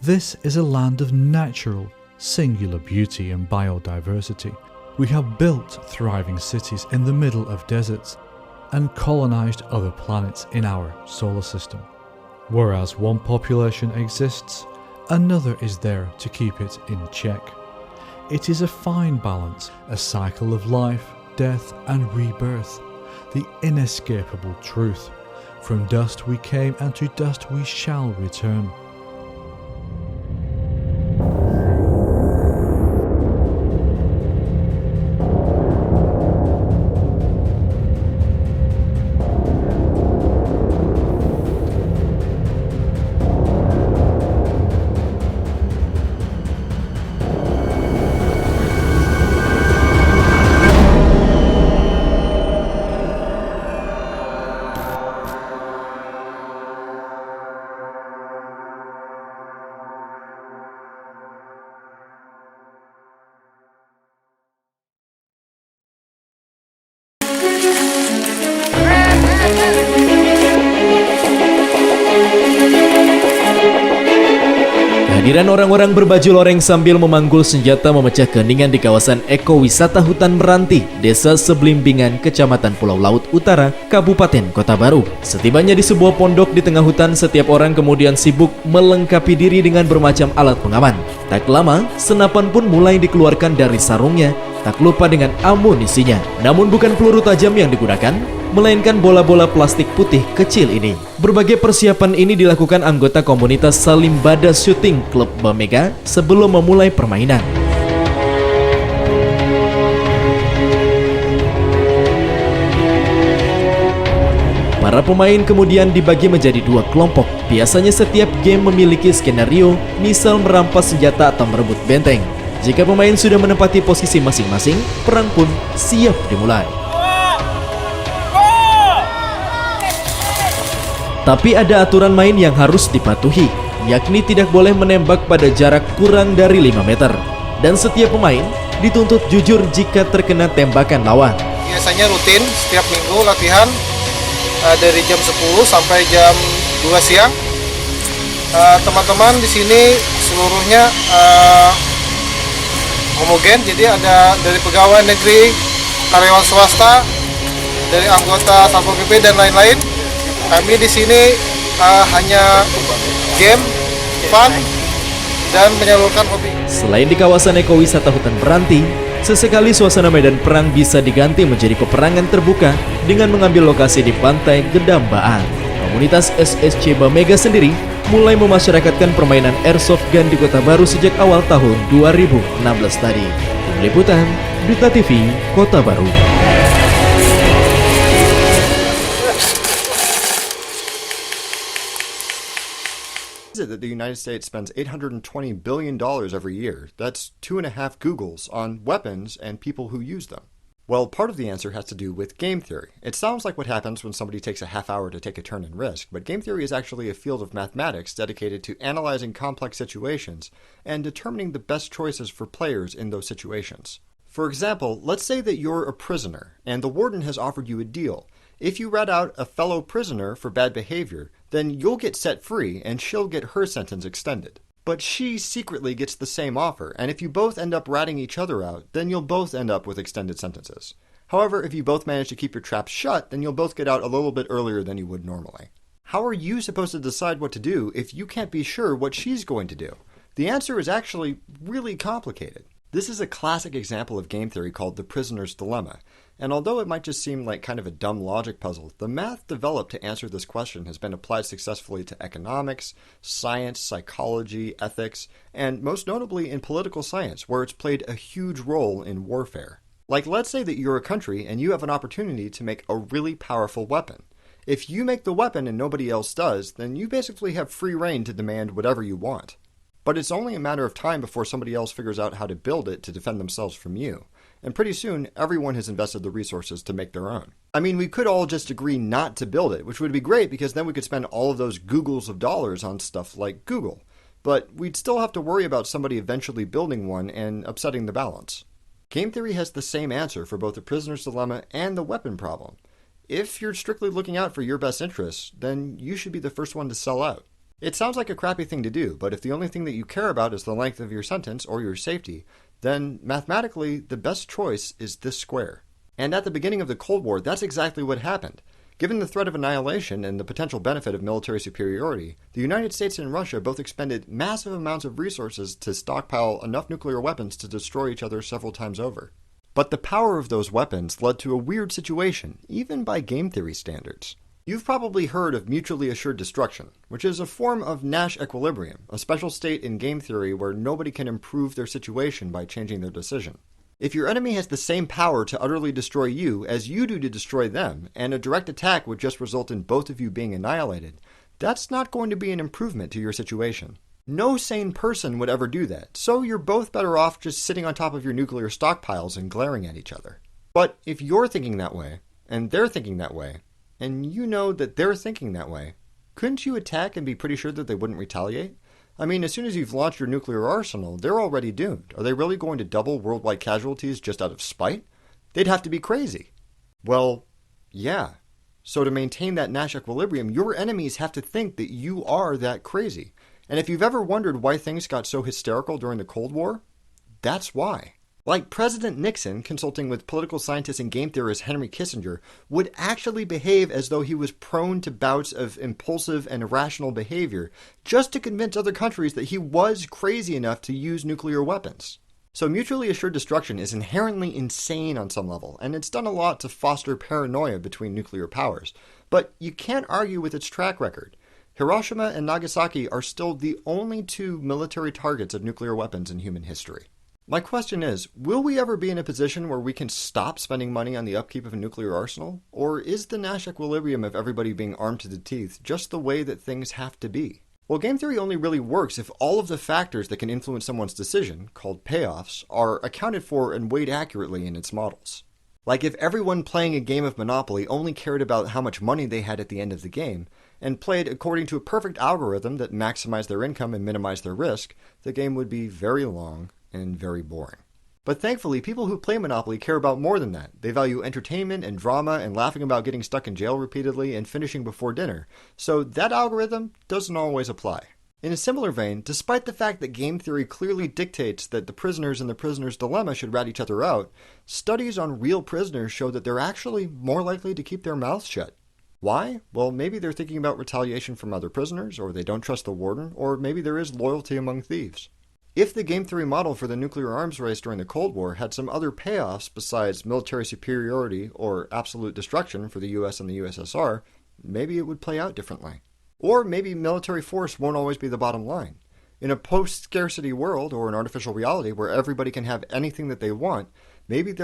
This is a land of natural, singular beauty and biodiversity. We have built thriving cities in the middle of deserts and colonized other planets in our solar system. Whereas one population exists, another is there to keep it in check. It is a fine balance, a cycle of life, death and rebirth, the inescapable truth. From dust we came and to dust we shall return. Kehadiran orang-orang berbaju loreng sambil memanggul senjata memecah keheningan di kawasan ekowisata Hutan Meranti, Desa Seblimbingan, Kecamatan Pulau Laut Utara, Kabupaten Kota Baru. Setibanya di sebuah pondok di tengah hutan, setiap orang kemudian sibuk melengkapi diri dengan bermacam alat pengaman. Tak lama, senapan pun mulai dikeluarkan dari sarungnya, tak lupa dengan amunisinya. Namun bukan peluru tajam yang digunakan, melainkan bola-bola plastik putih kecil ini. Berbagai persiapan ini dilakukan anggota komunitas Salimbada Shooting Club Bamega sebelum memulai permainan. Para pemain kemudian dibagi menjadi dua kelompok. Biasanya setiap game memiliki skenario, misal merampas senjata atau merebut benteng. Jika pemain sudah menempati posisi masing-masing, perang pun siap dimulai. Tapi ada aturan main yang harus dipatuhi, yakni tidak boleh menembak pada jarak kurang dari 5 meter. Dan setiap pemain dituntut jujur jika terkena tembakan lawan. Biasanya rutin setiap minggu latihan dari jam 10 sampai jam 2 siang. Teman-teman di sini seluruhnya homogen, jadi ada dari pegawai negeri, karyawan swasta, dari anggota Satpol PP dan lain-lain. Kami di sini hanya game, fun, dan menyalurkan hobi. Selain di kawasan ekowisata Hutan Meranti, sesekali suasana medan perang bisa diganti menjadi peperangan terbuka dengan mengambil lokasi di pantai Gedambaan. Komunitas SSC Bamega sendiri mulai memasyarakatkan permainan airsoft gun di Kota Baru sejak awal tahun 2016 tadi. Tim Liputan, Duta TV, Kota Baru. That the United States spends $820 billion every year. That's 2.5 Googles on weapons and people who use them. Well, part of the answer has to do with game theory. It sounds like what happens when somebody takes a half hour to take a turn in Risk, but game theory is actually a field of mathematics dedicated to analyzing complex situations and determining the best choices for players in those situations. For example, let's say that you're a prisoner and the warden has offered you a deal. If you rat out a fellow prisoner for bad behavior, then you'll get set free and she'll get her sentence extended. But she secretly gets the same offer, and if you both end up ratting each other out, then you'll both end up with extended sentences. However, if you both manage to keep your traps shut, then you'll both get out a little bit earlier than you would normally. How are you supposed to decide what to do if you can't be sure what she's going to do? The answer is actually really complicated. This is a classic example of game theory called the prisoner's dilemma. And although it might just seem like kind of a dumb logic puzzle, the math developed to answer this question has been applied successfully to economics, science, psychology, ethics, and most notably in political science, where it's played a huge role in warfare. Like, let's say that you're a country and you have an opportunity to make a really powerful weapon. If you make the weapon and nobody else does, then you basically have free rein to demand whatever you want. But it's only a matter of time before somebody else figures out how to build it to defend themselves from you. And pretty soon, everyone has invested the resources to make their own. I mean, we could all just agree not to build it, which would be great because then we could spend all of those Googles of dollars on stuff like Google. But we'd still have to worry about somebody eventually building one and upsetting the balance. Game theory has the same answer for both the prisoner's dilemma and the weapon problem. If you're strictly looking out for your best interests, then you should be the first one to sell out. It sounds like a crappy thing to do, but if the only thing that you care about is the length of your sentence or your safety, then mathematically the best choice is this square. And at the beginning of the Cold War, that's exactly what happened. Given the threat of annihilation and the potential benefit of military superiority, the United States and Russia both expended massive amounts of resources to stockpile enough nuclear weapons to destroy each other several times over. But the power of those weapons led to a weird situation, even by game theory standards. You've probably heard of mutually assured destruction, which is a form of Nash equilibrium, a special state in game theory where nobody can improve their situation by changing their decision. If your enemy has the same power to utterly destroy you as you do to destroy them, and a direct attack would just result in both of you being annihilated, that's not going to be an improvement to your situation. No sane person would ever do that, so you're both better off just sitting on top of your nuclear stockpiles and glaring at each other. But if you're thinking that way, and they're thinking that way, and you know that they're thinking that way, couldn't you attack and be pretty sure that they wouldn't retaliate? I mean, as soon as you've launched your nuclear arsenal, they're already doomed. Are they really going to double worldwide casualties just out of spite? They'd have to be crazy. Well, yeah. So to maintain that Nash equilibrium, your enemies have to think that you are that crazy. And if you've ever wondered why things got so hysterical during the Cold War, that's why. Like President Nixon, consulting with political scientist and game theorist Henry Kissinger, would actually behave as though he was prone to bouts of impulsive and irrational behavior just to convince other countries that he was crazy enough to use nuclear weapons. So mutually assured destruction is inherently insane on some level, and it's done a lot to foster paranoia between nuclear powers. But you can't argue with its track record. Hiroshima and Nagasaki are still the only two military targets of nuclear weapons in human history. My question is, will we ever be in a position where we can stop spending money on the upkeep of a nuclear arsenal? Or is the Nash equilibrium of everybody being armed to the teeth just the way that things have to be? Well, game theory only really works if all of the factors that can influence someone's decision, called payoffs, are accounted for and weighed accurately in its models. Like if everyone playing a game of Monopoly only cared about how much money they had at the end of the game, and played according to a perfect algorithm that maximized their income and minimized their risk, the game would be very long and very boring. But thankfully, people who play Monopoly care about more than that. They value entertainment and drama and laughing about getting stuck in jail repeatedly and finishing before dinner, so that algorithm doesn't always apply. In a similar vein, despite the fact that game theory clearly dictates that the prisoners in the prisoner's dilemma should rat each other out, studies on real prisoners show that they're actually more likely to keep their mouths shut. Why? Well, maybe they're thinking about retaliation from other prisoners, or they don't trust the warden, or maybe there is loyalty among thieves. If the game theory model for the nuclear arms race during the Cold War had some other payoffs besides military superiority or absolute destruction for the US and the USSR, maybe it would play out differently. Or maybe military force won't always be the bottom line. In a post-scarcity world or an artificial reality where everybody can have anything that they want, maybe there